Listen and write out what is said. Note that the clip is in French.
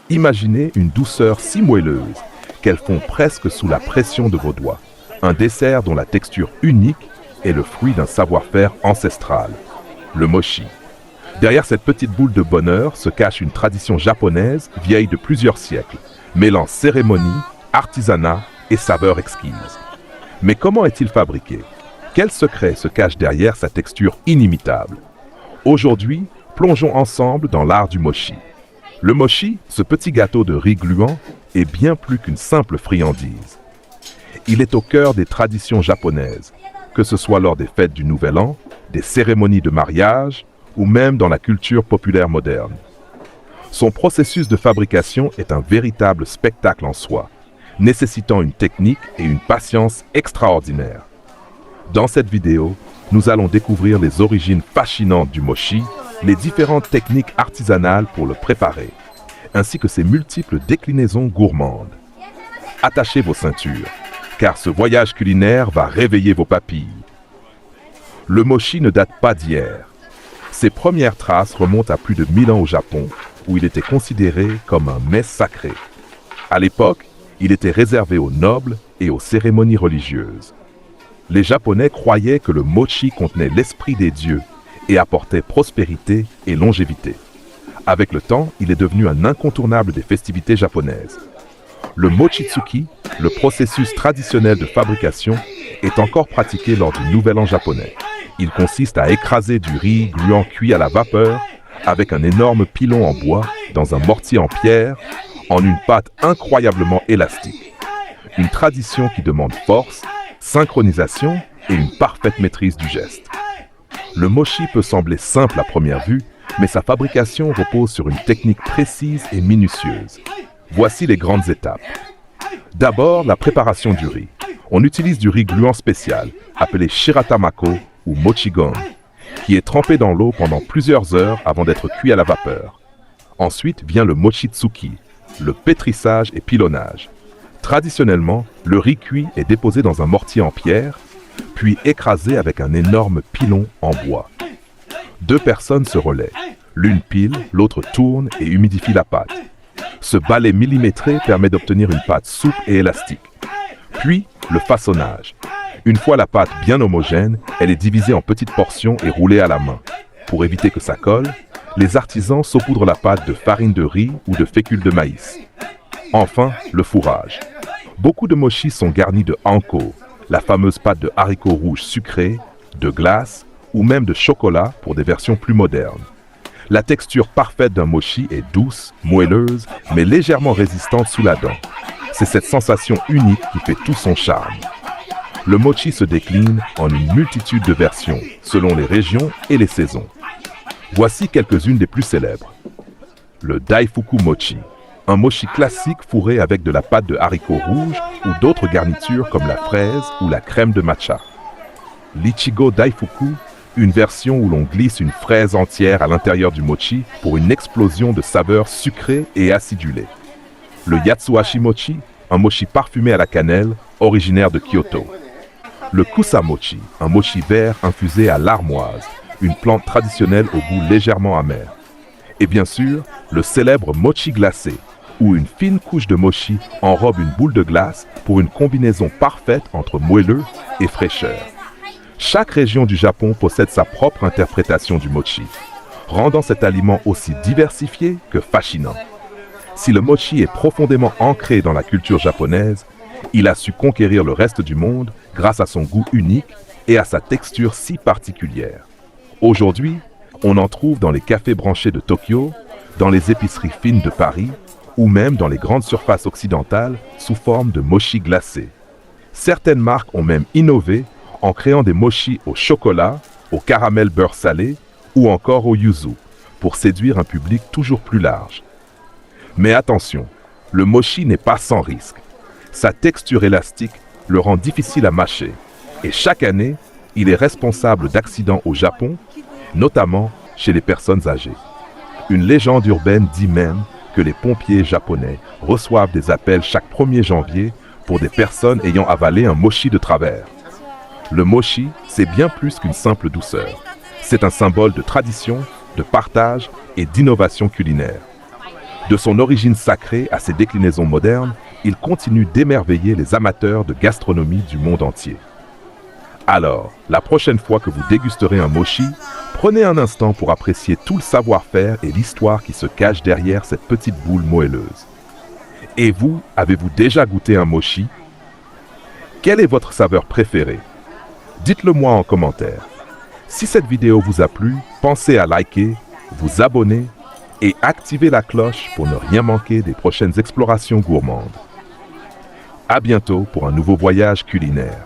Imaginez une douceur si moelleuse qu'elles font presque sous la pression de vos doigts. Un dessert dont la texture unique est le fruit d'un savoir-faire ancestral, le mochi. Derrière cette petite boule de bonheur se cache une tradition japonaise vieille de plusieurs siècles, mêlant cérémonie, artisanat et saveurs exquises. Mais comment est-il fabriqué? Quel secret se cache derrière sa texture inimitable? Aujourd'hui, plongeons ensemble dans l'art du mochi. Le mochi, ce petit gâteau de riz gluant, est bien plus qu'une simple friandise. Il est au cœur des traditions japonaises, que ce soit lors des fêtes du Nouvel An, des cérémonies de mariage, ou même dans la culture populaire moderne. Son processus de fabrication est un véritable spectacle en soi, nécessitant une technique et une patience extraordinaires. Dans cette vidéo, nous allons découvrir les origines fascinantes du mochi, les différentes techniques artisanales pour le préparer, ainsi que ses multiples déclinaisons gourmandes. Attachez vos ceintures, car ce voyage culinaire va réveiller vos papilles. Le mochi ne date pas d'hier. Ses premières traces remontent à plus de 1000 ans au Japon, où il était considéré comme un mets sacré. À l'époque, il était réservé aux nobles et aux cérémonies religieuses. Les Japonais croyaient que le mochi contenait l'esprit des dieux et apportait prospérité et longévité. Avec le temps, il est devenu un incontournable des festivités japonaises. Le mochitsuki, le processus traditionnel de fabrication, est encore pratiqué lors du Nouvel An japonais. Il consiste à écraser du riz gluant cuit à la vapeur avec un énorme pilon en bois dans un mortier en pierre en une pâte incroyablement élastique. Une tradition qui demande force, synchronisation et une parfaite maîtrise du geste. Le mochi peut sembler simple à première vue, mais sa fabrication repose sur une technique précise et minutieuse. Voici les grandes étapes. D'abord, la préparation du riz. On utilise du riz gluant spécial, appelé shiratamako ou mochigon, qui est trempé dans l'eau pendant plusieurs heures avant d'être cuit à la vapeur. Ensuite vient le mochitsuki, le pétrissage et pilonnage. Traditionnellement, le riz cuit est déposé dans un mortier en pierre, puis écrasé avec un énorme pilon en bois. 2 personnes se relaient. L'une pile, l'autre tourne et humidifie la pâte. Ce balai millimétré permet d'obtenir une pâte souple et élastique. Puis, le façonnage. Une fois la pâte bien homogène, elle est divisée en petites portions et roulée à la main. Pour éviter que ça colle, les artisans saupoudrent la pâte de farine de riz ou de fécule de maïs. Enfin, le fourrage. Beaucoup de mochis sont garnis de anko, la fameuse pâte de haricots rouges sucrés, de glace ou même de chocolat pour des versions plus modernes. La texture parfaite d'un mochi est douce, moelleuse, mais légèrement résistante sous la dent. C'est cette sensation unique qui fait tout son charme. Le mochi se décline en une multitude de versions, selon les régions et les saisons. Voici quelques-unes des plus célèbres. Le daifuku mochi, un mochi classique fourré avec de la pâte de haricots rouges ou d'autres garnitures comme la fraise ou la crème de matcha. L'ichigo daifuku, une version où l'on glisse une fraise entière à l'intérieur du mochi pour une explosion de saveurs sucrées et acidulées. Le yatsuhashi mochi, un mochi parfumé à la cannelle, originaire de Kyoto. Le kusamochi, un mochi vert infusé à l'armoise, une plante traditionnelle au goût légèrement amer. Et bien sûr, le célèbre mochi glacé, où une fine couche de mochi enrobe une boule de glace pour une combinaison parfaite entre moelleux et fraîcheur. Chaque région du Japon possède sa propre interprétation du mochi, rendant cet aliment aussi diversifié que fascinant. Si le mochi est profondément ancré dans la culture japonaise, il a su conquérir le reste du monde grâce à son goût unique et à sa texture si particulière. Aujourd'hui, on en trouve dans les cafés branchés de Tokyo, dans les épiceries fines de Paris ou même dans les grandes surfaces occidentales sous forme de mochi glacé. Certaines marques ont même innové en créant des mochis au chocolat, au caramel beurre salé ou encore au yuzu pour séduire un public toujours plus large. Mais attention, le mochi n'est pas sans risque. Sa texture élastique le rend difficile à mâcher et chaque année, il est responsable d'accidents au Japon, notamment chez les personnes âgées. Une légende urbaine dit même que les pompiers japonais reçoivent des appels chaque 1er janvier pour des personnes ayant avalé un mochi de travers. Le mochi, c'est bien plus qu'une simple douceur. C'est un symbole de tradition, de partage et d'innovation culinaire. De son origine sacrée à ses déclinaisons modernes, il continue d'émerveiller les amateurs de gastronomie du monde entier. Alors, la prochaine fois que vous dégusterez un mochi, prenez un instant pour apprécier tout le savoir-faire et l'histoire qui se cache derrière cette petite boule moelleuse. Et vous, avez-vous déjà goûté un mochi? Quelle est votre saveur préférée? Dites-le moi en commentaire. Si cette vidéo vous a plu, pensez à liker, vous abonner et activer la cloche pour ne rien manquer des prochaines explorations gourmandes. À bientôt pour un nouveau voyage culinaire.